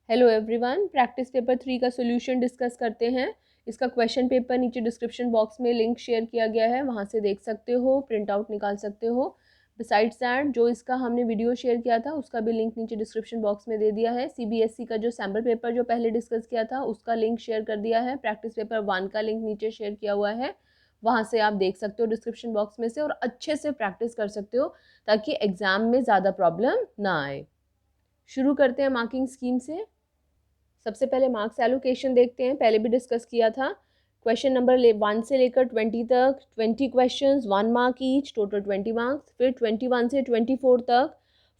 Hello everyone, practice paper 3 का solution discuss करते हैं। इसका क्वेश्चन पेपर नीचे डिस्क्रिप्शन बॉक्स में लिंक शेयर किया गया है, वहाँ से देख सकते हो, प्रिंट आउट निकाल सकते हो। बिसाइड्स दैट जो इसका हमने वीडियो शेयर किया था उसका भी लिंक नीचे डिस्क्रिप्शन बॉक्स में दे दिया है। सीबीएसई का जो सैम्पल पेपर जो पहले डिस्कस किया था उसका लिंक शेयर कर दिया है। प्रैक्टिस पेपर 1 का लिंक नीचे शेयर किया हुआ है, वहाँ से आप देख सकते हो डिस्क्रिप्शन बॉक्स में से, और अच्छे से प्रैक्टिस कर सकते हो ताकि एग्जाम में ज़्यादा प्रॉब्लम ना आए। शुरू करते हैं मार्किंग स्कीम से। सबसे पहले मार्क्स एलोकेशन देखते हैं, पहले भी डिस्कस किया था। क्वेश्चन नंबर 1 से लेकर 20 तक 20 questions 1 mark each, total 20 marks. फिर 21 से 24 तक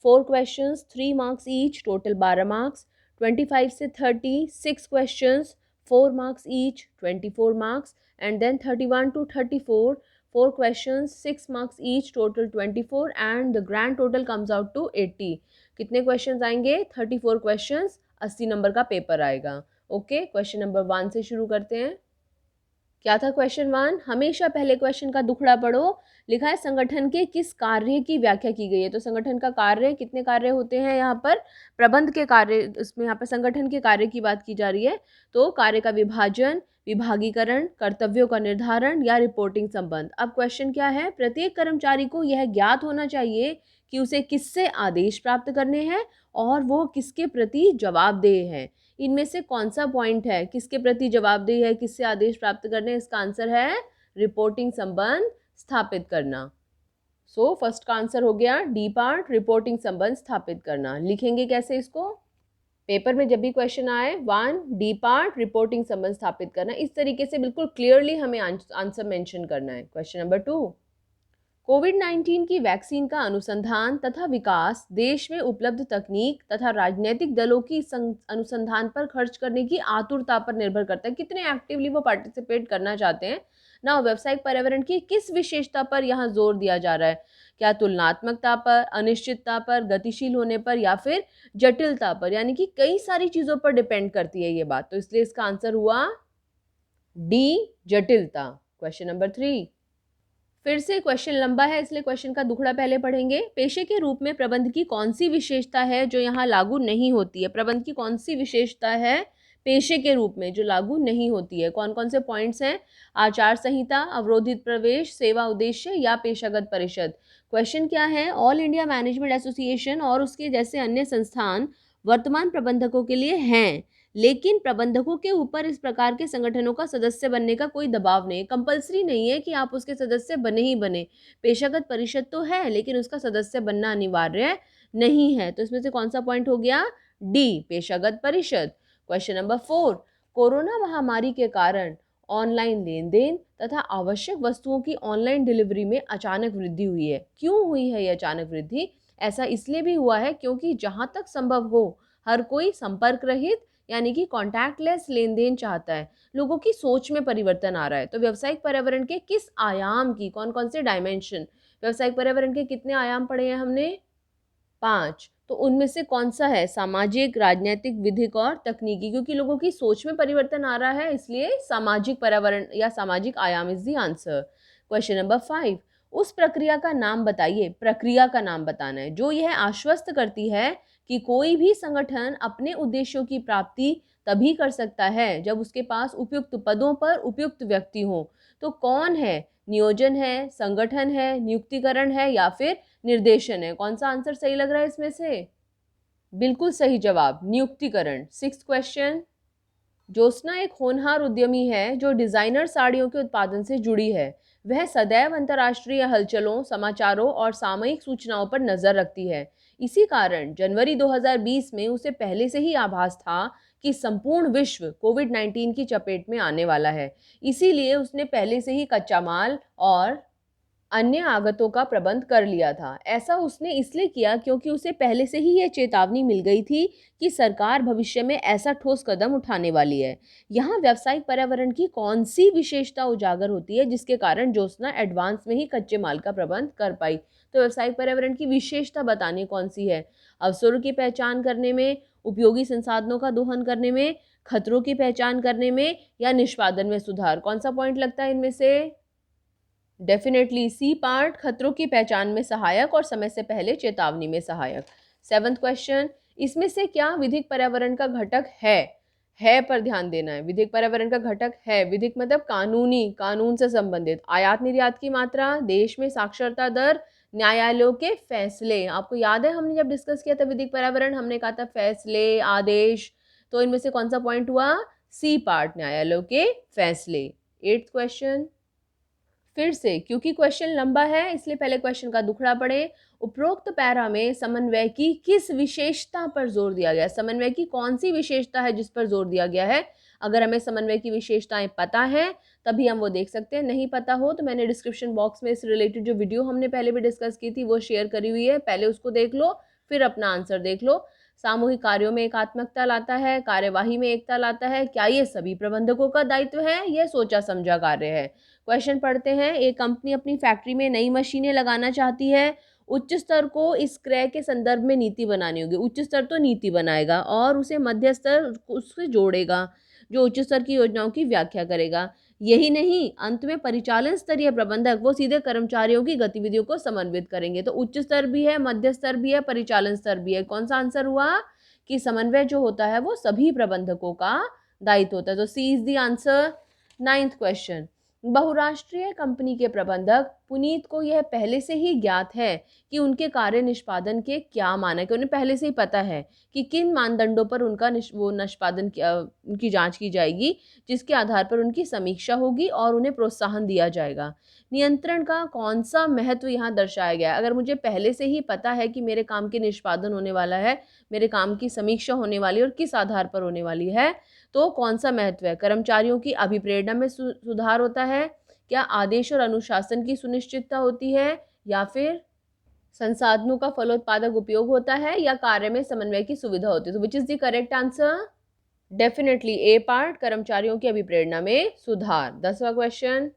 4 questions 3 marks each, total 12 marks. 25 से 30 6 questions 4 marks each, 24 marks. And then 31 to 34 4 questions 6 marks each, total 24, and the grand total comes out to 80। कितने क्वेश्चंस आएंगे? 34 questions, 80 number का paper आएगा। Okay, question number 1 से शुरू करते हैं। क्या था क्वेश्चन 1? हमेशा पहले क्वेश्चन का दुखड़ा पढ़ो। लिखा है संगठन के किस कार्य की व्याख्या की गई है। तो संगठन का कार्य, कितने कार्य होते हैं यहाँ पर? प्रबंध के कार्य, इसमें यहाँ पर संगठन के कार्य की बात की जा रही है। तो कार्य का विभाजन, विभागीकरण, कर्तव्यों का निर्धारण या रिपोर्टिंग संबंध। अब क्वेश्चन क्या है? प्रत्येक कर्मचारी को यह ज्ञात होना चाहिए कि उसे किससे आदेश प्राप्त करने हैं और वो किसके प्रति जवाबदेह है। इनमें से कौन सा पॉइंट है किसके प्रति जवाबदेही है, किससे आदेश प्राप्त करने? इसका आंसर है रिपोर्टिंग संबंध स्थापित करना। सो फर्स्ट का आंसर हो गया डी पार्ट, रिपोर्टिंग संबंध स्थापित करना। लिखेंगे कैसे इसको? पेपर में जब भी क्वेश्चन आए 1 डी पार्ट रिपोर्टिंग संबंध स्थापित करना, इस तरीके से बिल्कुल क्लियरली हमें आंसर मेंशन करना है। क्वेश्चन नंबर 2, कोविड-19 की वैक्सीन का अनुसंधान तथा विकास देश में उपलब्ध तकनीक तथा राजनीतिक दलों की अनुसंधान पर खर्च करने की आतुरता पर निर्भर करता है। कितने एक्टिवली वो पार्टिसिपेट करना चाहते हैं ना। व्यावसायिक पर्यावरण की किस विशेषता पर यहाँ जोर दिया जा रहा है? क्या तुलनात्मकता पर, अनिश्चितता पर, गतिशील होने पर, या फिर जटिलता पर? यानी कि कई सारी चीजों पर डिपेंड करती है ये बात, तो इसलिए इसका आंसर हुआ डी, जटिलता। क्वेश्चन नंबर 3, फिर से क्वेश्चन लंबा है इसलिए क्वेश्चन का दुखड़ा पहले पढ़ेंगे। पेशे के रूप में प्रबंध की कौन सी विशेषता है जो यहाँ लागू नहीं होती है? प्रबंध की कौन सी विशेषता है पेशे के रूप में जो लागू नहीं होती है? कौन कौन से पॉइंट्स हैं? आचार संहिता, अवरोधित प्रवेश, सेवा उद्देश्य या पेशागत परिषद। क्वेश्चन क्या है? ऑल इंडिया मैनेजमेंट एसोसिएशन और उसके जैसे अन्य संस्थान वर्तमान प्रबंधकों के लिए हैं, लेकिन प्रबंधकों के ऊपर इस प्रकार के संगठनों का सदस्य बनने का कोई दबाव नहीं है। कंपल्सरी नहीं है कि आप उसके सदस्य बने ही बने। पेशागत परिषद तो है लेकिन उसका सदस्य बनना अनिवार्य नहीं है। तो इसमें से कौन सा पॉइंट हो गया? डी, पेशागत परिषद। क्वेश्चन नंबर 4, कोरोना महामारी के कारण ऑनलाइन लेन देन तथा आवश्यक वस्तुओं की ऑनलाइन डिलीवरी में अचानक वृद्धि हुई है। क्यों हुई है ये अचानक वृद्धि? ऐसा इसलिए भी हुआ है क्योंकि जहां तक संभव हो हर कोई संपर्क रहित यानी कि कॉन्टैक्टलेस लेन देन चाहता है। लोगों की सोच में परिवर्तन आ रहा है। तो व्यावसायिक पर्यावरण के किस आयाम की, कौन कौन से डायमेंशन, व्यावसायिक पर्यावरण के कितने आयाम पढ़े हैं हमने? 5। तो उनमें से कौन सा है? सामाजिक, राजनीतिक, विधिक और तकनीकी। क्योंकि लोगों की सोच में परिवर्तन आ रहा है इसलिए सामाजिक पर्यावरण या सामाजिक आयाम is the answer. Question number 5, उस प्रक्रिया का नाम बताइए। प्रक्रिया का नाम बताना है जो यह आश्वस्त करती है कि कोई भी संगठन अपने उद्देश्यों की प्राप्ति तभी कर सकता है जब उसके पास उपयुक्त पदों पर उपयुक्त व्यक्ति हो। तो कौन है? नियोजन है, संगठन है, नियुक्तिकरण है या फिर निर्देशन है? कौन सा आंसर सही लग रहा है इसमें से? बिल्कुल सही जवाब, नियुक्तिकरण। 6 क्वेश्चन, ज्योत्सना एक होनहार उद्यमी है जो डिजाइनर साड़ियों के उत्पादन से जुड़ी है। वह सदैव अंतर्राष्ट्रीय हलचलों, समाचारों और सामयिक सूचनाओं पर नजर रखती है। इसी कारण जनवरी 2020 में उसे पहले से ही आभास था कि संपूर्ण विश्व कोविड-19 की चपेट में आने वाला है। इसीलिए उसने पहले से ही कच्चा माल और अन्य आगतों का प्रबंध कर लिया था। ऐसा उसने इसलिए किया क्योंकि उसे पहले से ही यह चेतावनी मिल गई थी कि सरकार भविष्य में ऐसा ठोस कदम उठाने वाली है। यहाँ व्यावसायिक पर्यावरण की कौन सी विशेषता उजागर होती है जिसके कारण ज्योत्सना एडवांस में ही कच्चे माल का प्रबंध कर पाई? तो व्यावसायिक पर्यावरण की विशेषता बतानी कौन सी है? अवसरों की पहचान करने में, उपयोगी संसाधनों का दोहन करने में, खतरों की पहचान करने में या निष्पादन में सुधार। कौन सा पॉइंट लगता है इनमें से? डेफिनेटली सी पार्ट, खतरों की पहचान में सहायक और समय से पहले चेतावनी में सहायक। 7th क्वेश्चन, इसमें से क्या विधिक पर्यावरण का घटक है पर ध्यान देना है। विधिक पर्यावरण का घटक है, विधिक मतलब कानूनी, कानून से संबंधित। आयात निर्यात की मात्रा, देश में साक्षरता दर, न्यायालयों के फैसले। आपको याद है हमने जब डिस्कस किया था विधिक पर्यावरण, हमने कहा था फैसले, आदेश, तो इनमें से कौन सा पॉइंट हुआ? सी पार्ट, न्यायालयों के फैसले। 8th क्वेश्चन फिर से, क्योंकि क्वेश्चन लंबा है इसलिए पहले क्वेश्चन का दुखड़ा पढ़े। उपरोक्त पैरा में समन्वय की किस विशेषता पर जोर दिया गया है? समन्वय की कौन सी विशेषता है जिस पर जोर दिया गया है? अगर हमें समन्वय की विशेषताएं पता है तभी हम वो देख सकते हैं, नहीं पता हो तो मैंने डिस्क्रिप्शन बॉक्स में इस रिलेटेड जो वीडियो हमने पहले भी डिस्कस की थी वो शेयर करी हुई है, पहले उसको देख लो फिर अपना आंसर देख लो। सामूहिक कार्यों में एकात्मकता लाता है, कार्यवाही में एकता लाता है, क्या ये सभी प्रबंधकों का दायित्व है? यह सोचा समझा कार्य है। क्वेश्चन पढ़ते हैं। एक कंपनी अपनी फैक्ट्री में नई मशीनें लगाना चाहती है। उच्च स्तर को इस क्रय के संदर्भ में नीति बनानी होगी। उच्च स्तर तो नीति बनाएगा और उसे मध्य स्तर उससे जोड़ेगा, जो उच्च स्तर की योजनाओं की व्याख्या करेगा। यही नहीं, अंत में परिचालन स्तरीय प्रबंधक वो सीधे कर्मचारियों की गतिविधियों को समन्वित करेंगे। तो उच्च स्तर भी है, मध्य स्तर भी है, परिचालन स्तर भी है। कौन सा आंसर हुआ? कि समन्वय जो होता है वो सभी प्रबंधकों का दायित्व होता है। तो C is the answer. 9th question, बहुराष्ट्रीय कंपनी के प्रबंधक पुनीत को यह पहले से ही ज्ञात है कि उनके कार्य निष्पादन के क्या मानक है। उन्हें पहले से ही पता है कि किन मानदंडों पर उनका निष्पादन उनकी जांच की जाएगी, जिसके आधार पर उनकी समीक्षा होगी और उन्हें प्रोत्साहन दिया जाएगा। नियंत्रण का कौन सा महत्व यहाँ दर्शाया गया है? अगर मुझे पहले से ही पता है कि मेरे काम के निष्पादन होने वाला है, मेरे काम की समीक्षा होने वाली है और किस आधार पर होने वाली है, तो कौन सा महत्व है? कर्मचारियों की अभिप्रेरणा में सुधार होता है, क्या आदेश और अनुशासन की सुनिश्चितता होती है, या फिर संसाधनों का फलोत्पादक उपयोग होता है, या कार्य में समन्वय की सुविधा होती है? तो which is the correct answer? Definitely A part, कर्मचारियों की अभिप्रेरणा में सुधार। 10वां क्वेश्चन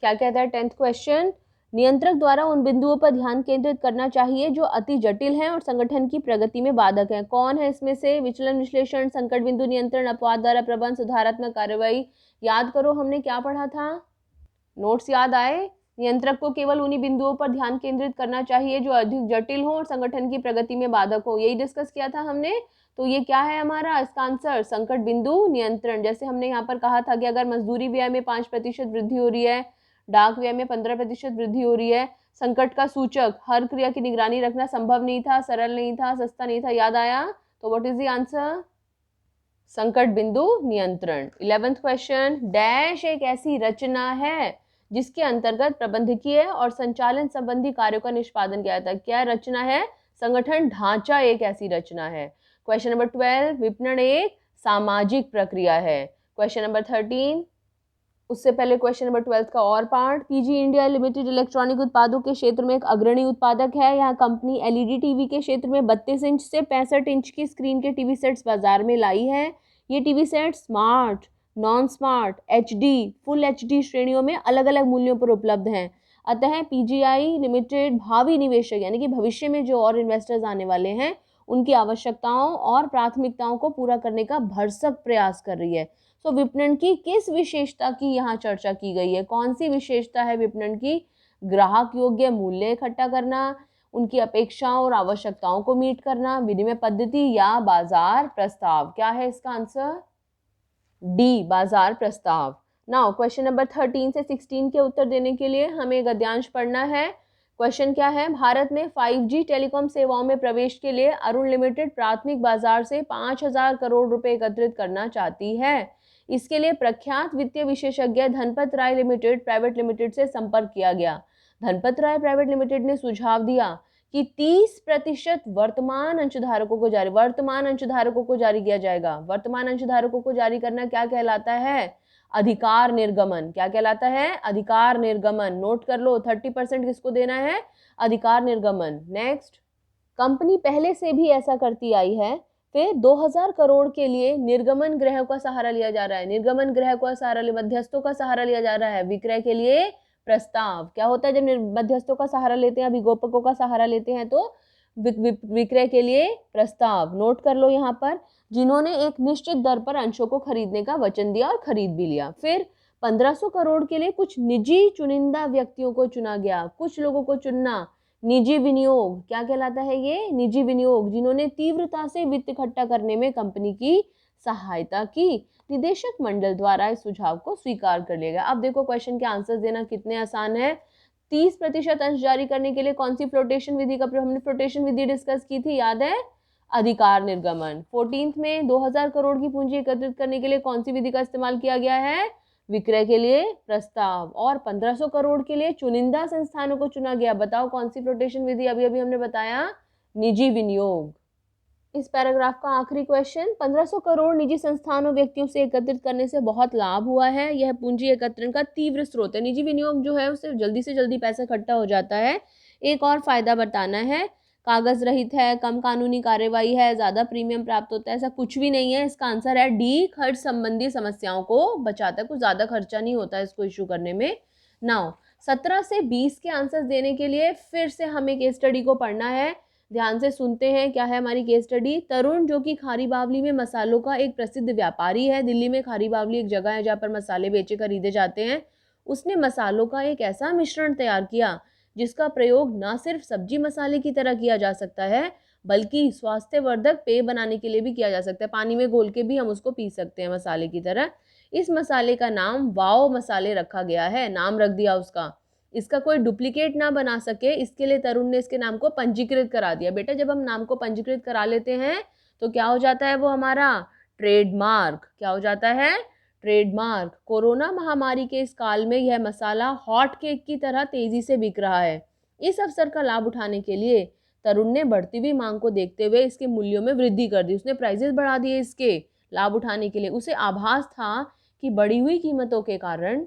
क्या कहता है? 10th क्वेश्चन, नियंत्रक द्वारा उन बिंदुओं पर ध्यान केंद्रित करना चाहिए जो अति जटिल हैं और संगठन की प्रगति में बाधक हैं। कौन है इसमें से? विचलन विश्लेषण, संकट बिंदु नियंत्रण, अपवाद द्वारा प्रबंध, सुधारात्मक कार्यवाही। याद करो हमने क्या पढ़ा था, नोट्स याद आए? नियंत्रक को केवल उन्हीं बिंदुओं पर ध्यान केंद्रित करना चाहिए जो अधिक जटिल हो और संगठन की प्रगति में बाधक हो, यही डिस्कस किया था हमने। तो ये क्या है हमारा इसका आंसर? संकट बिंदु नियंत्रण। जैसे हमने यहाँ पर कहा था कि अगर मजदूरी व्यय में 5% वृद्धि हो रही है, डाक व्यय में 15% वृद्धि हो रही है, संकट का सूचक, हर क्रिया की निगरानी रखना संभव नहीं था, सरल नहीं था, सस्ता नहीं था, याद आया? तो व्हाट इज द आंसर? संकट बिंदु नियंत्रण। 11th क्वेश्चन, डैश एक ऐसी रचना है जिसके अंतर्गत प्रबंधकीय और संचालन संबंधी कार्यों का निष्पादन किया जाता है। क्या रचना है? संगठन ढांचा एक ऐसी रचना है। क्वेश्चन नंबर 12, विपणन एक सामाजिक प्रक्रिया है। क्वेश्चन नंबर 13, उससे पहले क्वेश्चन नंबर 12 का और part, PG India limited electronic उत्पादों के क्षेत्र में एक अग्रणी उत्पादक है। यहाँ कंपनी एलईडी टीवी के क्षेत्र में 32 इंच से 65 इंच की स्क्रीन के टीवी सेट्स बाजार में लाई है। ये TV set smart, non smart, HD, full HD श्रेणियों में अलग अलग मूल्यों पर उपलब्ध हैं। अतः पीजीआई लिमिटेड भावी निवेशक यानी कि भविष्य में जो और इन्वेस्टर्स आने वाले हैं उनकी आवश्यकताओं और प्राथमिकताओं को पूरा करने का भरसक प्रयास कर रही है। तो विपणन की किस विशेषता की यहाँ चर्चा की गई है? कौन सी विशेषता है विपणन की? ग्राहक योग्य मूल्य इकट्ठा करना, उनकी अपेक्षाओं और आवश्यकताओं को मीट करना, विनिमय पद्धति या बाजार प्रस्ताव। क्या है इसका आंसर? डी, बाजार प्रस्ताव। नाउ क्वेश्चन नंबर 13 से 16 के उत्तर देने के लिए हमें गद्यांश पढ़ना है। क्वेश्चन क्या है? भारत में 5G टेलीकॉम सेवाओं में प्रवेश के लिए अरुण लिमिटेड प्राथमिक बाजार से 5,000 करोड़ रुपए एकत्रित करना चाहती है। इसके लिए प्रख्यात वित्तीय विशेषज्ञ धनपत राय लिमिटेड प्राइवेट लिमिटेड से संपर्क किया गया। धनपत राय प्राइवेट लिमिटेड ने सुझाव दिया कि 30% वर्तमान अंशधारकों को जारी किया जाएगा। वर्तमान अंशधारकों को जारी करना क्या कहलाता है? अधिकार निर्गमन। क्या कहलाता है? अधिकार निर्गमन। नोट कर लो, 30% किसको देना है? अधिकार निर्गमन। नेक्स्ट, कंपनी पहले से भी ऐसा करती आई है। फिर 2000 करोड़ के लिए निर्गमन गृह का सहारा लिया जा रहा है। निर्गमन गृह का सहारा, मध्यस्थों का सहारा लिया जा रहा है। विक्रय के लिए प्रस्ताव। क्या होता है जब मध्यस्थों का सहारा लेते हैं, अभिगोपकों का सहारा लेते हैं, तो विक्रय के लिए प्रस्ताव। नोट कर लो यहाँ पर, जिन्होंने एक निश्चित दर पर अंशों को खरीदने का वचन दिया और खरीद भी लिया। फिर 1500 करोड़ के लिए कुछ निजी चुनिंदा व्यक्तियों को चुना गया। कुछ लोगों को चुनना, निजी विनियोग क्या कहलाता है ये? निजी विनियोग, जिन्होंने तीव्रता से वित्त इकट्ठा करने में कंपनी की सहायता की। निदेशक मंडल द्वारा इस सुझाव को स्वीकार कर लिया गया। अब देखो क्वेश्चन के आंसर्स देना कितने आसान है। 30% अंश जारी करने के लिए कौन सी फ्लोटेशन विधि का प्रयोग? हमने फ्लोटेशन विधि डिस्कस की थी, याद है? अधिकार निर्गमन। 14th में 2000 करोड़ की पूंजी एकत्रित करने के लिए कौन सी विधि का इस्तेमाल किया गया है? विक्रय के लिए प्रस्ताव। और 1500 करोड़ के लिए चुनिंदा संस्थानों को चुना गया। बताओ कौन सी फ्लोटेशन विधि? अभी अभी हमने बताया, निजी विनियोग। इस पैराग्राफ का आखिरी क्वेश्चन, 1500 करोड़ निजी संस्थानों व्यक्तियों से एकत्रित करने से बहुत लाभ हुआ है। यह पूंजी एकत्रण का तीव्र स्रोत है। निजी विनियोग जो है उससे जल्दी से जल्दी पैसा इकट्ठा हो जाता है। एक और फायदा बताना है, कागज रहित है, कम कानूनी कार्यवाही है, ज्यादा प्रीमियम प्राप्त होता है, ऐसा कुछ भी नहीं है। इसका आंसर है डी, खर्च संबंधी समस्याओं को बचाता है, कुछ ज्यादा खर्चा नहीं होता है इसको इशू करने में। नाउ 17 से 20 के आंसर देने के लिए फिर से हमें केस स्टडी को पढ़ना है। ध्यान से सुनते हैं, क्या है हमारी केस स्टडी। तरुण जो कि खारी बावली में मसालों का एक प्रसिद्ध व्यापारी है, दिल्ली में खारी बावली एक जगह है जहाँ पर मसाले बेचे खरीदे जाते हैं, उसने मसालों का एक ऐसा मिश्रण तैयार किया जिसका प्रयोग न सिर्फ सब्जी मसाले की तरह किया जा सकता है बल्कि स्वास्थ्यवर्धक पेय बनाने के लिए भी किया जा सकता है। पानी में घोल के भी हम उसको पी सकते हैं मसाले की तरह। इस मसाले का नाम वाओ मसाले रखा गया है, नाम रख दिया उसका। इसका कोई डुप्लीकेट ना बना सके इसके लिए तरुण ने इसके नाम को पंजीकृत करा दिया। बेटा जब हम नाम को पंजीकृत करा लेते हैं तो क्या हो जाता है? वो हमारा ट्रेडमार्क। क्या हो जाता है? ट्रेडमार्क। कोरोना महामारी के इस काल में यह मसाला हॉट केक की तरह तेजी से बिक रहा है। इस अवसर का लाभ उठाने के लिए तरुण ने बढ़ती हुई मांग को देखते हुए इसके मूल्यों में वृद्धि कर दी। उसने प्राइसेस बढ़ा दिए इसके लाभ उठाने के लिए। उसे आभास था कि बढ़ी हुई कीमतों के कारण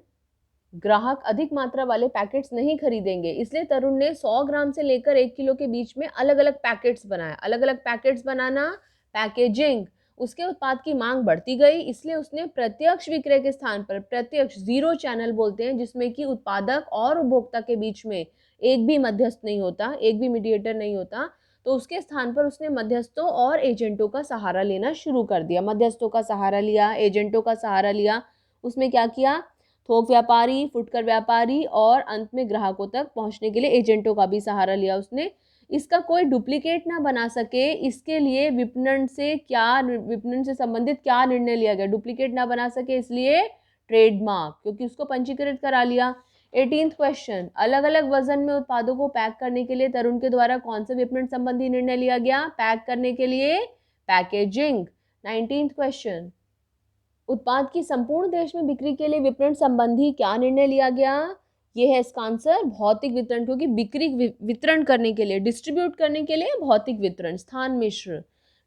ग्राहक अधिक मात्रा वाले पैकेट्स नहीं खरीदेंगे, इसलिए तरुण ने 100 ग्राम से लेकर 1 किलो के बीच में अलग अलग पैकेट्स बनाए। अलग अलग पैकेट्स बनाना, पैकेजिंग। उसके उत्पाद की मांग बढ़ती गई, इसलिए उसने प्रत्यक्ष विक्रय के स्थान पर प्रत्यक्ष जीरो चैनल बोलते हैं जिसमें कि उत्पादक और उपभोक्ता के बीच में एक भी मध्यस्थ नहीं होता, एक भी मीडिएटर नहीं होता, तो उसके स्थान पर उसने मध्यस्थों और एजेंटों का सहारा लेना शुरू कर दिया। मध्यस्थों का सहारा लिया, एजेंटों का सहारा लिया। उसमें क्या किया? थोक व्यापारी, फुटकर व्यापारी और अंत में ग्राहकों तक पहुंचने के लिए एजेंटों का भी सहारा लिया उसने। इसका कोई डुप्लीकेट ना बना सके इसके लिए विपणन से संबंधित क्या निर्णय लिया गया? डुप्लीकेट ना बना सके इसलिए ट्रेडमार्क, क्योंकि उसको पंजीकृत करा लिया। 18th क्वेश्चन, अलग अलग वजन में उत्पादों को पैक करने के लिए तरुण के द्वारा कौन से विपणन संबंधी निर्णय लिया गया? पैक करने के लिए पैकेजिंग। 19th क्वेश्चन, उत्पाद की संपूर्ण देश में बिक्री के लिए विपणन संबंधी क्या निर्णय लिया गया? ये है इसका आंसर भौतिक वितरण, क्योंकि बिक्री वितरण करने के लिए, डिस्ट्रीब्यूट करने के लिए भौतिक वितरण, स्थान मिश्र।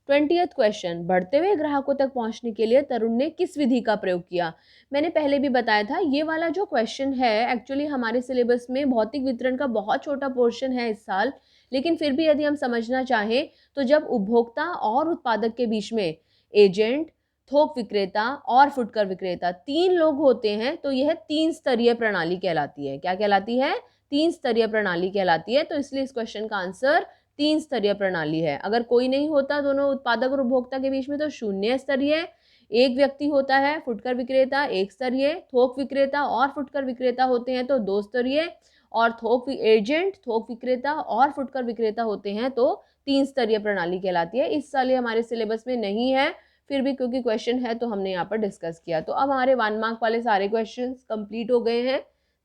20th क्वेश्चन, बढ़ते हुए ग्राहकों तक पहुंचने के लिए तरुण ने किस विधि का प्रयोग किया? मैंने पहले भी बताया था, ये वाला जो क्वेश्चन है एक्चुअली हमारे सिलेबस में भौतिक वितरण का बहुत छोटा पोर्शन है इस साल, लेकिन फिर भी यदि हम समझना चाहें तो जब उपभोक्ता और उत्पादक के बीच में एजेंट, थोक विक्रेता और फुटकर विक्रेता 3 लोग होते हैं तो यह 3 स्तरीय प्रणाली कहलाती है। क्या कहलाती है? 3 स्तरीय प्रणाली कहलाती है। तो इसलिए इस क्वेश्चन का आंसर 3 स्तरीय प्रणाली है। अगर कोई नहीं होता दोनों उत्पादक और उपभोक्ता के बीच में तो 0 स्तरीय, एक व्यक्ति होता है फुटकर विक्रेता 1 स्तरीय, थोक विक्रेता और फुटकर विक्रेता होते हैं तो 2 स्तरीय, और एजेंट, थोक विक्रेता और फुटकर विक्रेता होते हैं तो 3 स्तरीय प्रणाली कहलाती है। इस साल ये हमारे सिलेबस में नहीं है, फिर भी क्योंकि क्वेश्चन है तो हमने यहाँ पर डिस्कस किया। तो अब हमारे 1 मार्क वाले सारे क्वेश्चंस कंप्लीट हो गए हैं।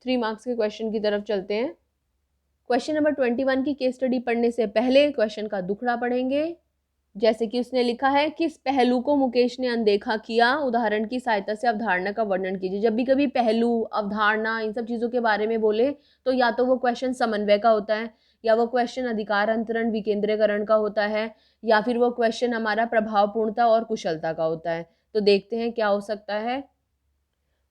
3 मार्क्स के क्वेश्चन की तरफ चलते हैं। क्वेश्चन नंबर 21 की केस स्टडी पढ़ने से पहले क्वेश्चन का दुखड़ा पढ़ेंगे। जैसे कि उसने लिखा है, किस पहलू को मुकेश ने अनदेखा किया? उदाहरण की सहायता से अवधारणा का वर्णन कीजिए। जब भी कभी पहलू, अवधारणा, इन सब चीज़ों के बारे में बोले तो या तो वो क्वेश्चन समन्वय का होता है, या वो क्वेश्चन अधिकार अंतरण विकेंद्रीकरण का होता है, या फिर वो क्वेश्चन हमारा प्रभावपूर्णता और कुशलता का होता है। तो देखते हैं क्या हो सकता है।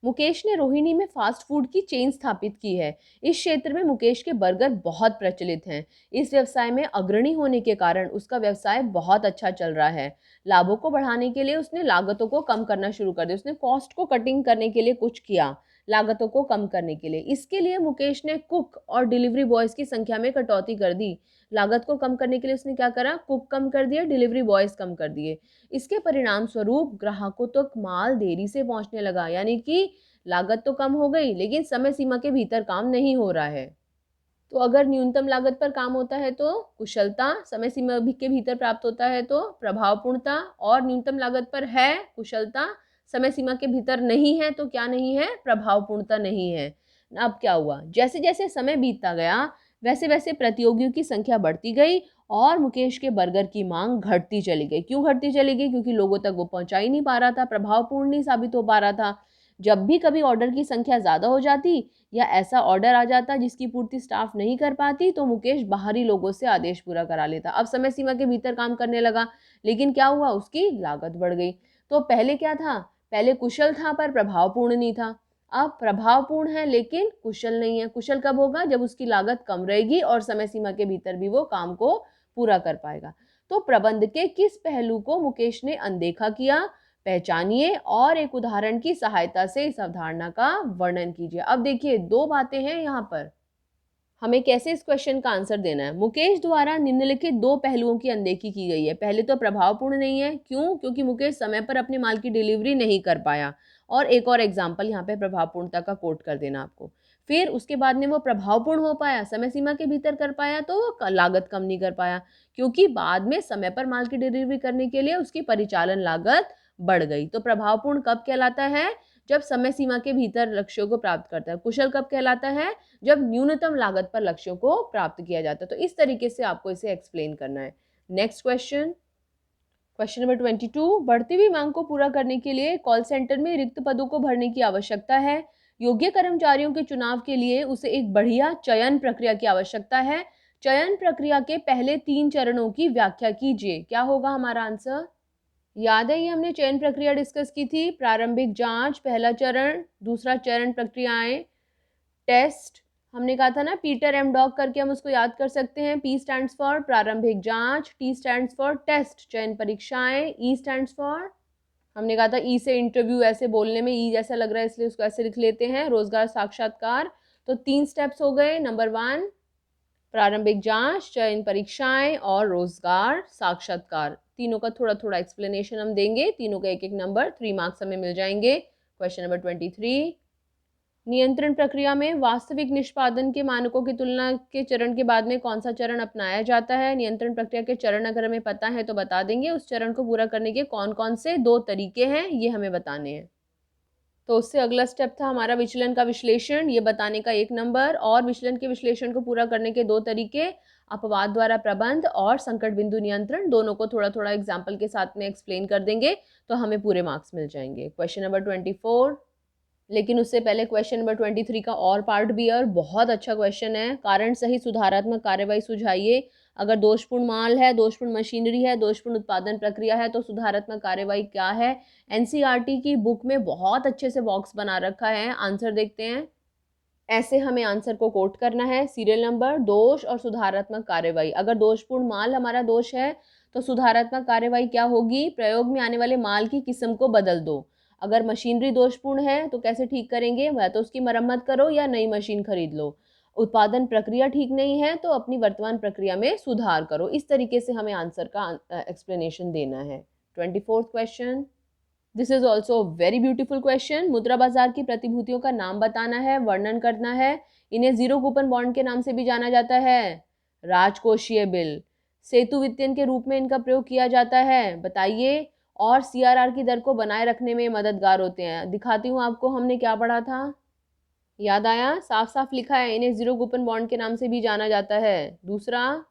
मुकेश ने रोहिणी में फास्ट फूड की चेन स्थापित की है। इस क्षेत्र में मुकेश के बर्गर बहुत प्रचलित हैं। इस व्यवसाय में अग्रणी होने के कारण उसका व्यवसाय बहुत अच्छा चल रहा है। लाभों को बढ़ाने के लिए उसने लागतों को कम करना शुरू कर दिया। उसने कॉस्ट को कटिंग करने के लिए कुछ किया, लागतों को कम करने के लिए। इसके लिए मुकेश ने कुक और डिलीवरी बॉयज़ की संख्या में कटौती कर दी। लागत को कम करने के लिए उसने क्या करा? कुक कम कर दिए, डिलीवरी बॉयज़ कम कर दिए। इसके परिणाम स्वरूप ग्राहकों तक माल देरी से पहुंचने लगा, यानी कि लागत तो कम हो गई लेकिन समय सीमा के भीतर काम नहीं हो रहा है। तो अगर न्यूनतम लागत पर काम होता है तो कुशलता, समय सीमा के भीतर प्राप्त होता है तो प्रभावपूर्णता, और न्यूनतम लागत पर है कुशलता, समय सीमा के भीतर नहीं है तो क्या नहीं है, प्रभावपूर्णता नहीं है। अब क्या हुआ, जैसे जैसे समय बीतता गया वैसे वैसे प्रतियोगियों की संख्या बढ़ती गई और मुकेश के बर्गर की मांग घटती चली गई। क्यों घटती चली गई? क्योंकि लोगों तक वो पहुंचा ही नहीं पा रहा था, प्रभावपूर्ण नहीं साबित हो पा रहा था। जब भी कभी ऑर्डर की संख्या ज़्यादा हो जाती या ऐसा ऑर्डर आ जाता जिसकी पूर्ति स्टाफ नहीं कर पाती तो मुकेश बाहरी लोगों से आदेश पूरा करा लेता। अब समय सीमा के भीतर काम करने लगा, लेकिन क्या हुआ, उसकी लागत बढ़ गई। तो पहले क्या था, पहले कुशल था पर प्रभावपूर्ण नहीं था। अब प्रभावपूर्ण है लेकिन कुशल नहीं है। कुशल कब होगा? जब उसकी लागत कम रहेगी और समय सीमा के भीतर भी वो काम को पूरा कर पाएगा। तो प्रबंध के किस पहलू को मुकेश ने अनदेखा किया, पहचानिए और एक उदाहरण की सहायता से इस अवधारणा का वर्णन कीजिए। अब देखिए, दो बातें हैं यहाँ पर, हमें कैसे इस क्वेश्चन का आंसर देना है। मुकेश द्वारा निम्नलिखित दो पहलुओं की अनदेखी की गई है। पहले तो प्रभावपूर्ण नहीं है, क्यों? क्योंकि मुकेश समय पर अपने माल की डिलीवरी नहीं कर पाया। और एक और एग्जाम्पल यहाँ पे प्रभावपूर्णता का कोट कर देना आपको। फिर उसके बाद में वो प्रभावपूर्ण हो पाया, समय सीमा के भीतर कर पाया तो वो लागत कम नहीं कर पाया, क्योंकि बाद में समय पर माल की डिलीवरी करने के लिए उसकी परिचालन लागत बढ़ गई। तो प्रभावपूर्ण कब कहलाता है? जब समय सीमा के भीतर लक्ष्यों को प्राप्त करता है। कुशल कब कहलाता है? जब न्यूनतम लागत पर लक्ष्यों को प्राप्त किया जाता है। तो इस तरीके से आपको इसे एक्सप्लेन करना है। नेक्स्ट क्वेश्चन, क्वेश्चन नंबर 22, बढ़ती हुई मांग को पूरा करने के लिए कॉल सेंटर में रिक्त पदों को भरने की आवश्यकता है। योग्य कर्मचारियों के चुनाव के लिए उसे एक बढ़िया चयन प्रक्रिया की आवश्यकता है। चयन प्रक्रिया के पहले 3 चरणों की व्याख्या कीजिए। क्या होगा हमारा आंसर? याद है, ये हमने चयन प्रक्रिया डिस्कस की थी। प्रारंभिक जांच पहला चरण, दूसरा चरण प्रक्रियाएं, टेस्ट, हमने कहा था ना पीटर एम डॉग करके हम उसको याद कर सकते हैं। पी स्टैंड्स फॉर प्रारंभिक जांच, टी स्टैंड्स फॉर टेस्ट चयन परीक्षाएं, ई स्टैंड्स फॉर, हमने कहा था ई से इंटरव्यू, ऐसे बोलने में ई जैसा लग रहा है इसलिए उसको ऐसे लिख लेते हैं, रोजगार साक्षात्कार। तो 3 स्टेप्स हो गए। नंबर 1 प्रारंभिक जांच, चयन परीक्षाएं और रोजगार साक्षात्कार। तीनों का थोड़ा थोड़ा एक्सप्लेनेशन हम देंगे, तीनों का एक एक नंबर, 3 मार्क्स हमें मिल जाएंगे। क्वेश्चन नंबर 23, नियंत्रण प्रक्रिया में वास्तविक निष्पादन के मानकों की तुलना के चरण के बाद में कौन सा चरण अपनाया जाता है? नियंत्रण प्रक्रिया के चरण अगर हमें पता है तो बता देंगे। उस चरण को पूरा करने के कौन कौन से 2 तरीके हैं ये हमें बताने हैं। तो उससे अगला स्टेप था हमारा विचलन का विश्लेषण, ये बताने का 1 नंबर, और विचलन के विश्लेषण को पूरा करने के 2 तरीके, अपवाद द्वारा प्रबंध और संकट बिंदु नियंत्रण। दोनों को थोड़ा थोड़ा एग्जाम्पल के साथ में एक्सप्लेन कर देंगे तो हमें पूरे मार्क्स मिल जाएंगे। क्वेश्चन नंबर 24, लेकिन उससे पहले क्वेश्चन नंबर 23 का और पार्ट भी है और बहुत अच्छा क्वेश्चन है। कारण सही सुधारात्मक कार्यवाही सुझाइए। अगर दोषपूर्ण माल है, दोषपूर्ण मशीनरी है, दोषपूर्ण उत्पादन प्रक्रिया है तो सुधारात्मक कार्यवाही क्या है? एनसीईआरटी की बुक में बहुत अच्छे से बॉक्स बना रखा है। आंसर देखते हैं। ऐसे हमें आंसर को कोट करना है। सीरियल नंबर, दोष और सुधारात्मक कार्यवाही। अगर दोषपूर्ण माल हमारा दोष है तो सुधारात्मक कार्यवाही क्या होगी? प्रयोग में आने वाले माल की किस्म को बदल दो। अगर मशीनरी दोषपूर्ण है तो कैसे ठीक करेंगे? या तो उसकी मरम्मत करो या नई मशीन खरीद लो। उत्पादन प्रक्रिया ठीक नहीं है तो अपनी वर्तमान प्रक्रिया में सुधार करो। इस तरीके से हमें आंसर का एक्सप्लेनेशन देना है। 24th question, this is also very beautiful question. मुद्रा बाजार की प्रतिभूतियों का नाम बताना है, वर्णन करना है। इन्हें जीरो कूपन बॉन्ड के नाम से भी जाना जाता है। राजकोषीय बिल, सेतु वित्तीयन के रूप में इनका प्रयोग किया जाता है, बताइए। और सीआरआर की दर को बनाए रखने में मददगार होते हैं। दिखाती हूँ आपको, हमने क्या पढ़ा था, याद आया? साफ साफ लिखा है, इन्हें जीरो कूपन बॉन्ड के नाम से भी जाना जाता है। दूसरा,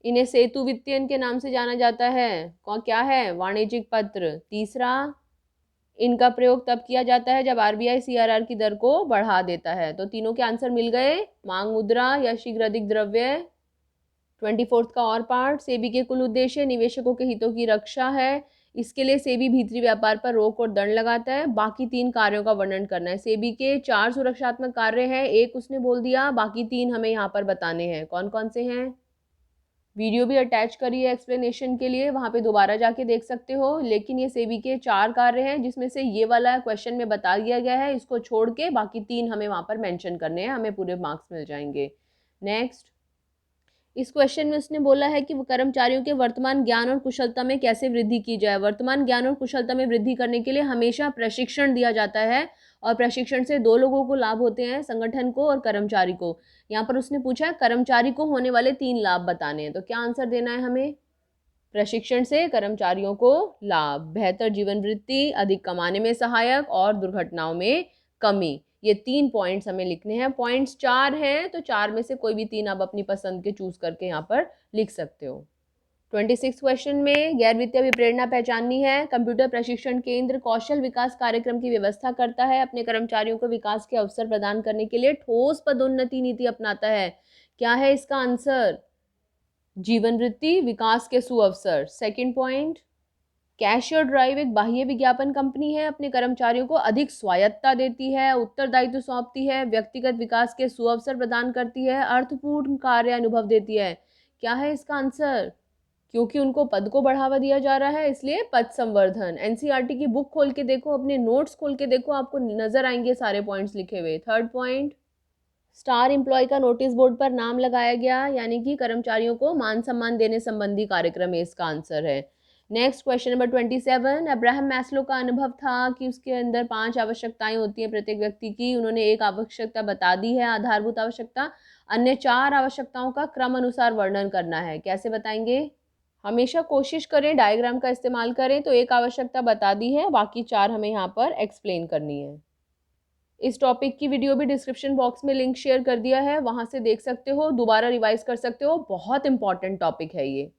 इन्हें सेतु वित्तीयन के नाम से जाना जाता है। कौन क्या है? वाणिज्यिक पत्र। तीसरा, इनका प्रयोग तब किया जाता है जब आरबीआई सीआरआर की दर को बढ़ा देता है। तो तीनों के आंसर मिल गए। मांग मुद्रा या शीघ्र अधिक द्रव्य। 24th का और पार्ट, सेबी के कुल उद्देश्य निवेशकों के हितों की रक्षा है। इसके लिए सेबी भीतरी व्यापार पर रोक और दंड लगाता है। बाकी 3 कार्यों का वर्णन करना है। सेबी के 4 सुरक्षात्मक कार्य हैं, एक उसने बोल दिया, बाकी 3 हमें यहाँ पर बताने हैं। कौन कौन से हैं? वीडियो भी अटैच करी है एक्सप्लेनेशन के लिए, वहाँ पे दोबारा जाके देख सकते हो। लेकिन ये सेबी के 4 कार्य हैं जिसमें से ये वाला क्वेश्चन में बता दिया गया है, इसको छोड़ के बाकी 3 हमें वहाँ पर मेंशन करने हैं, हमें पूरे मार्क्स मिल जाएंगे। नेक्स्ट, इस क्वेश्चन में उसने बोला है कि वो कर्मचारियों के वर्तमान ज्ञान और कुशलता में कैसे वृद्धि की जाए। वर्तमान ज्ञान और कुशलता में वृद्धि करने के लिए हमेशा प्रशिक्षण दिया जाता है और प्रशिक्षण से दो लोगों को लाभ होते हैं, संगठन को और कर्मचारी को। यहाँ पर उसने पूछा है कर्मचारी को होने वाले 3 लाभ बताने हैं, तो क्या आंसर देना है हमें? प्रशिक्षण से कर्मचारियों को लाभ, बेहतर जीवन वृत्ति, अधिक कमाने में सहायक और दुर्घटनाओं में कमी। ये 3 पॉइंट्स हमें लिखने हैं। पॉइंट्स 4 हैं, तो 4 में से कोई भी 3 आप अपनी पसंद के चूज करके यहाँ पर लिख सकते हो। 26 क्वेश्चन में गैर वित्तीय अभिप्रेरणा पहचाननी है। कंप्यूटर प्रशिक्षण केंद्र कौशल विकास कार्यक्रम की व्यवस्था करता है, अपने कर्मचारियों को विकास के अवसर प्रदान करने के लिए ठोस पदोन्नति नीति अपनाता है। क्या है इसका आंसर? जीवन वृत्ति, विकास के सुअवसर। सेकंड पॉइंट, कैशियर ड्राइव एक बाह्य विज्ञापन कंपनी है, अपने कर्मचारियों को अधिक स्वायत्तता देती है, उत्तरदायित्व सौंपती है, व्यक्तिगत विकास के सुअवसर प्रदान करती है, अर्थपूर्ण कार्य अनुभव देती है। क्या है इसका आंसर? क्योंकि उनको पद को बढ़ावा दिया जा रहा है इसलिए पद संवर्धन। एनसीईआरटी की बुक खोल के देखो, अपने नोट्स खोल के देखो, आपको नजर आएंगे सारे पॉइंट्स लिखे हुए। थर्ड पॉइंट, स्टार एम्प्लॉय का नोटिस बोर्ड पर नाम लगाया गया, यानी कि कर्मचारियों को मान सम्मान देने संबंधी कार्यक्रम है, इसका आंसर है। Next question number 27, Abraham Maslow का अनुभव था कि उसके अंदर 5 आवश्यकताएं होती हैं प्रत्येक व्यक्ति की। उन्होंने एक आवश्यकता बता दी है, आधारभूत आवश्यकता। अन्य 4 आवश्यकताओं का क्रम अनुसार वर्णन करना है। कैसे बताएंगे? हमेशा कोशिश करें डायग्राम का इस्तेमाल करें। तो एक आवश्यकता बता दी है, बाकी 4 हमें यहाँ पर एक्सप्लेन करनी है। इस टॉपिक की वीडियो भी डिस्क्रिप्शन बॉक्स में लिंक शेयर कर दिया है, वहां से देख सकते हो, दोबारा रिवाइज कर सकते हो। बहुत इंपॉर्टेंट टॉपिक है ये।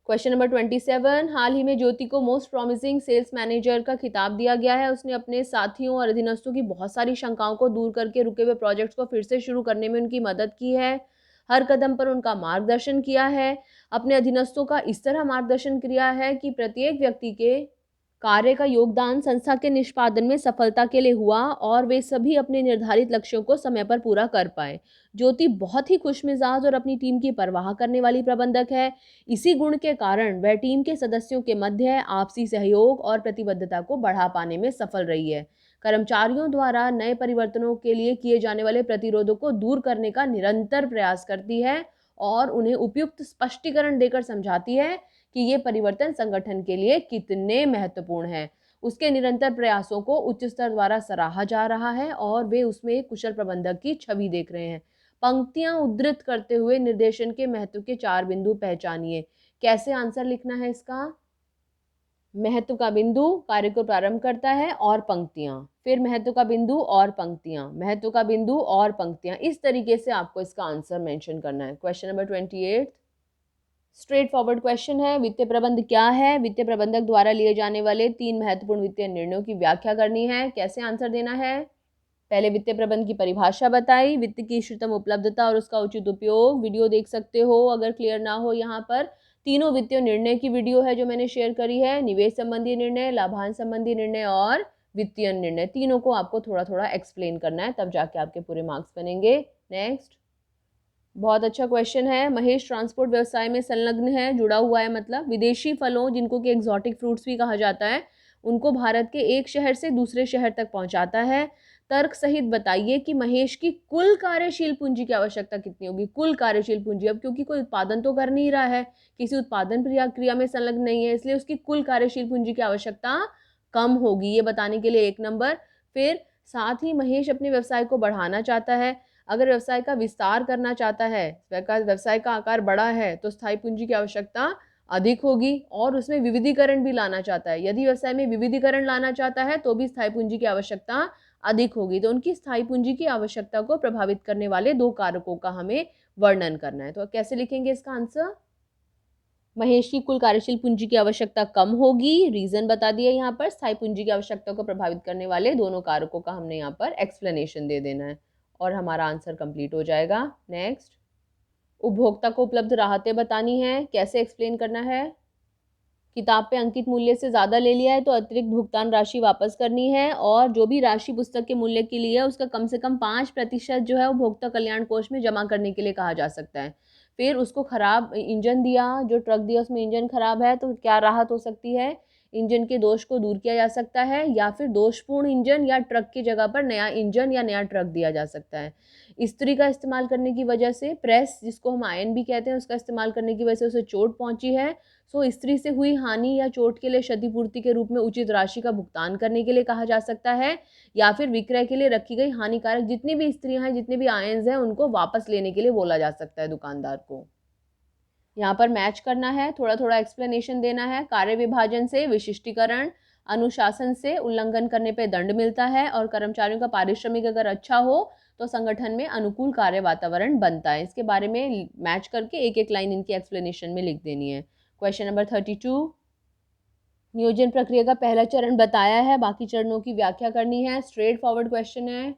क्वेश्चन नंबर 27, हाल ही में ज्योति को मोस्ट प्रॉमिसिंग सेल्स मैनेजर का खिताब दिया गया है। उसने अपने साथियों और अधीनस्थों की बहुत सारी शंकाओं को दूर करके रुके हुए प्रोजेक्ट्स को फिर से शुरू करने में उनकी मदद की है, हर कदम पर उनका मार्गदर्शन किया है, अपने अधीनस्थों का इस तरह मार्गदर्शन किया है कि प्रत्येक व्यक्ति के कार्य का योगदान संस्था के निष्पादन में सफलता के लिए हुआ और वे सभी अपने निर्धारित लक्ष्यों को समय पर पूरा कर पाए। ज्योति बहुत ही खुशमिजाज और अपनी टीम की परवाह करने वाली प्रबंधक है। इसी गुण के कारण वह टीम के सदस्यों के मध्य आपसी सहयोग और प्रतिबद्धता को बढ़ा पाने में सफल रही है। कर्मचारियों द्वारा नए परिवर्तनों के लिए किए जाने वाले प्रतिरोधों को दूर करने का निरंतर प्रयास करती है और उन्हें उपयुक्त स्पष्टीकरण देकर समझाती है कि ये परिवर्तन संगठन के लिए कितने महत्वपूर्ण हैं। उसके निरंतर प्रयासों को उच्च स्तर द्वारा सराहा जा रहा है और वे उसमें एक कुशल प्रबंधक की छवि देख रहे हैं। पंक्तियां उद्धृत करते हुए निर्देशन के महत्व के 4 बिंदु पहचानिए। कैसे आंसर लिखना है इसका? महत्व का बिंदु कार्य को प्रारंभ करता है और पंक्तियां, फिर महत्व का बिंदु और पंक्तियां, महत्व का बिंदु और पंक्तियां। इस तरीके से आपको इसका आंसर मेंशन करना है। Question number 28, straight forward question है। वित्तीय प्रबंध क्या है? वित्तीय प्रबंधक द्वारा लिए जाने वाले 3 महत्वपूर्ण वित्तीय निर्णयों की व्याख्या करनी है। कैसे आंसर देना है? पहले वित्तीय प्रबंध की परिभाषा बताई, वित्त की इष्टतम उपलब्धता और उसका उचित उपयोग। वीडियो देख सकते हो अगर क्लियर ना हो। यहाँ पर तीनों वित्तीय निर्णय की वीडियो है जो मैंने शेयर करी है, निवेश संबंधी निर्णय, लाभांश संबंधी निर्णय और वित्तीय निर्णय। तीनों को आपको थोड़ा थोड़ा एक्सप्लेन करना है, तब जाके आपके पूरे मार्क्स बनेंगे। नेक्स्ट, बहुत अच्छा क्वेश्चन है। महेश ट्रांसपोर्ट व्यवसाय में संलग्न है, जुड़ा हुआ है, मतलब विदेशी फलों जिनको कि एक्सोटिक फ्रूट्स भी कहा जाता है, उनको भारत के एक शहर से दूसरे शहर तक पहुंचाता है। तर्क सहित बताइए कि महेश की कुल कार्यशील पूंजी की आवश्यकता कितनी होगी। कुल कार्यशील पूंजी, अब क्योंकि कोई उत्पादन तो कर नहीं रहा है, किसी उत्पादन क्रिया में संलग्न नहीं है, इसलिए उसकी कुल कार्यशील पूंजी की आवश्यकता कम होगी, ये बताने के लिए 1 नंबर। फिर साथ ही महेश अपने व्यवसाय को बढ़ाना चाहता है। अगर व्यवसाय का विस्तार करना चाहता है, व्यवसाय का आकार बड़ा है, तो स्थायी पूंजी की आवश्यकता अधिक होगी और उसमें विविधीकरण भी लाना चाहता है। यदि व्यवसाय में विविधीकरण लाना चाहता है तो भी स्थायी पूंजी की आवश्यकता अधिक होगी। तो उनकी स्थायी पूंजी की आवश्यकता को प्रभावित करने वाले 2 कारकों का हमें वर्णन करना है। तो कैसे लिखेंगे इसका आंसर? महेश की कुल कार्यशील पूंजी की आवश्यकता कम होगी, रीजन बता दिया यहाँ पर। स्थायी पूंजी की आवश्यकता को प्रभावित करने वाले दोनों कारकों का हमने यहाँ पर एक्सप्लेनेशन दे देना है और हमारा आंसर कंप्लीट हो जाएगा। नेक्स्ट, उपभोक्ता को उपलब्ध राहतें बतानी है। कैसे एक्सप्लेन करना है? किताब पे अंकित मूल्य से ज़्यादा ले लिया है तो अतिरिक्त भुगतान राशि वापस करनी है और जो भी राशि पुस्तक के मूल्य के लिए है उसका कम से कम 5% जो है उपभोक्ता कल्याण कोष में जमा करने के लिए कहा जा सकता है। फिर उसको खराब इंजन दिया, जो ट्रक दिया उसमें इंजन खराब है, तो क्या राहत हो सकती है? इंजन के दोष को दूर किया जा सकता है, या फिर दोषपूर्ण इंजन या ट्रक की जगह पर नया इंजन या नया ट्रक दिया जा सकता है। इस्त्री का इस्तेमाल करने की वजह से, प्रेस जिसको हम आयरन भी कहते हैं, उसका इस्तेमाल करने की वजह से उसे चोट पहुंची है। सो इस्त्री से हुई हानि या चोट के लिए क्षतिपूर्ति के रूप में उचित राशि का भुगतान करने के लिए कहा जा सकता है, या फिर विक्रय के लिए रखी गई हानिकारक जितनी भी इस्त्रियां हैं, जितने भी आयन्स हैं, उनको वापस लेने के लिए बोला जा सकता है दुकानदार को। यहाँ पर मैच करना है, थोड़ा थोड़ा एक्सप्लेनेशन देना है। कार्य विभाजन से विशिष्टीकरण, अनुशासन से उल्लंघन करने पे दंड मिलता है, और कर्मचारियों का पारिश्रमिक अगर अच्छा हो तो संगठन में अनुकूल कार्य वातावरण बनता है। इसके बारे में मैच करके एक एक लाइन इनकी एक्सप्लेनेशन में लिख देनी है। क्वेश्चन नंबर 32, नियोजन प्रक्रिया का पहला चरण बताया है, बाकी चरणों की व्याख्या करनी है। स्ट्रेट फॉरवर्ड क्वेश्चन है।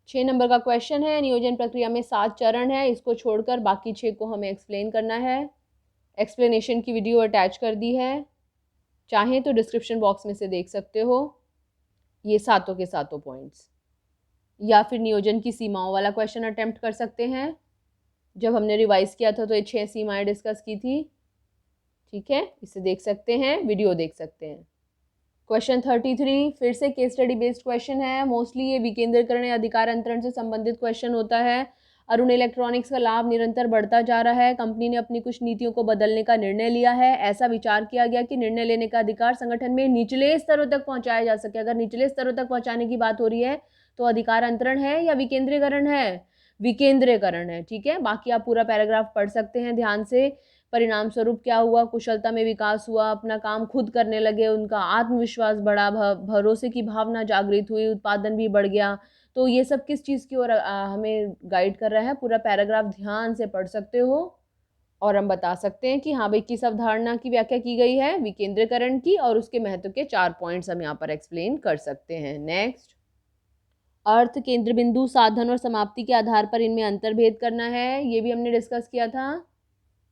6 नंबर का क्वेश्चन है। नियोजन प्रक्रिया में 7 चरण है, इसको छोड़कर बाकी 6 को हमें एक्सप्लेन करना है। एक्सप्लेनेशन की वीडियो अटैच कर दी है, चाहें तो डिस्क्रिप्शन बॉक्स में से देख सकते हो ये सातों के सातों पॉइंट्स, या फिर नियोजन की सीमाओं वाला क्वेश्चन अटेम्प्ट कर सकते हैं। जब हमने रिवाइज किया था तो ये 6 सीमाएं डिस्कस की थी, ठीक है, इसे देख सकते हैं, वीडियो देख सकते हैं। क्वेश्चन 33 फिर से केस स्टडी बेस्ड क्वेश्चन है। मोस्टली ये विकेंद्रीकरण या अधिकार अंतरण से संबंधित क्वेश्चन होता है। अरुण इलेक्ट्रॉनिक्स का लाभ निरंतर बढ़ता जा रहा है। कंपनी ने अपनी कुछ नीतियों को बदलने का निर्णय लिया है। ऐसा विचार किया गया कि निर्णय लेने का अधिकार संगठन में निचले स्तरों तक पहुंचाया जा सके। अगर निचले स्तरों तक पहुंचाने की बात हो रही है तो अधिकार अंतरण है या विकेंद्रीकरण है? विकेंद्रीकरण है, ठीक है। बाकी आप पूरा पैराग्राफ पढ़ सकते हैं ध्यान से। परिणाम स्वरूप क्या हुआ? कुशलता में विकास हुआ, अपना काम खुद करने लगे, उनका आत्मविश्वास बढ़ा, भरोसे की भावना जागृत हुई, उत्पादन भी बढ़ गया। तो ये सब किस चीज़ की ओर हमें गाइड कर रहा है? पूरा पैराग्राफ ध्यान से पढ़ सकते हो और हम बता सकते हैं कि हाँ भाई किस अवधारणा की व्याख्या की गई है? विकेंद्रीकरण की, और उसके महत्व के 4 पॉइंट्स हम यहाँ पर एक्सप्लेन कर सकते हैं। नेक्स्ट, अर्थ, केंद्र बिंदु, साधन और समाप्ति के आधार पर इनमें अंतर्भेद करना है। ये भी हमने डिस्कस किया था,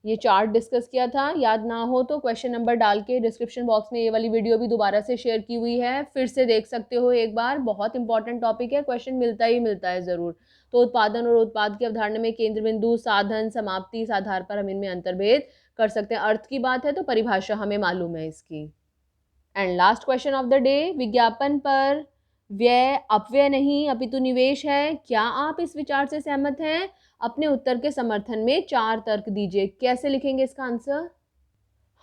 ये चार्ट डिस्कस किया था। याद ना हो तो क्वेश्चन नंबर डाल के डिस्क्रिप्शन बॉक्स में ये वाली वीडियो भी दोबारा से शेयर की हुई है, फिर से देख सकते हो एक बार। बहुत इंपॉर्टेंट टॉपिक है, क्वेश्चन मिलता ही मिलता है ज़रूर। तो उत्पादन और उत्पाद की अवधारणा में केंद्र बिंदु, साधन, समाप्ति, इस आधार पर हम इनमें अंतर्भेद कर सकते हैं। अर्थ की बात है तो परिभाषा हमें मालूम है इसकी। And last question of the day, विज्ञापन पर व्यय अपव्यय नहीं अपितु निवेश है। क्या आप इस विचार से सहमत हैं? अपने उत्तर के समर्थन में 4 तर्क दीजिए। कैसे लिखेंगे इसका आंसर?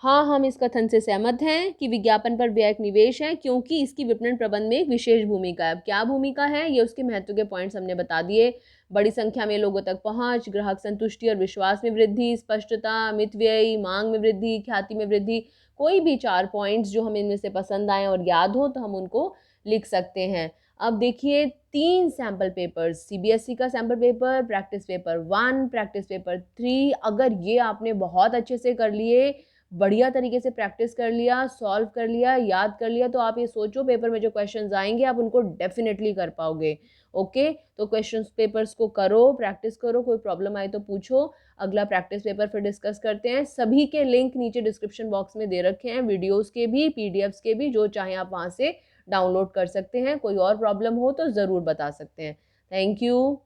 हाँ, हम इस कथन से सहमत हैं कि विज्ञापन पर व्यय एक निवेश है, क्योंकि इसकी विपणन प्रबंध में एक विशेष भूमिका है। अब क्या भूमिका है, ये उसके महत्व के पॉइंट्स हमने बता दिए। बड़ी संख्या में लोगों तक पहुंच, ग्राहक संतुष्टि और विश्वास में वृद्धि, स्पष्टता, मितव्ययी, मांग में वृद्धि, ख्याति में वृद्धि। कोई भी 4 पॉइंट्स जो हमें इनमें से पसंद आए और याद हो तो हम उनको लिख सकते हैं। अब देखिए 3 सैम्पल पेपर्स, सीबीएसई का sample paper, practice paper 1, practice paper 3, अगर ये आपने बहुत अच्छे से कर लिए, बढ़िया तरीके से प्रैक्टिस कर लिया, सॉल्व कर लिया, याद कर लिया, तो आप ये सोचो पेपर में जो क्वेश्चंस आएंगे आप उनको डेफिनेटली कर पाओगे। ओके, तो क्वेश्चंस पेपर्स को करो, प्रैक्टिस करो, कोई प्रॉब्लम आए तो पूछो। अगला प्रैक्टिस पेपर फिर डिस्कस करते हैं। सभी के लिंक नीचे डिस्क्रिप्शन बॉक्स में दे रखे हैं, वीडियोज़ के भी, पीडीएफ्स के भी, जो चाहें आप वहाँ से डाउनलोड कर सकते हैं। कोई और प्रॉब्लम हो तो ज़रूर बता सकते हैं। Thank you.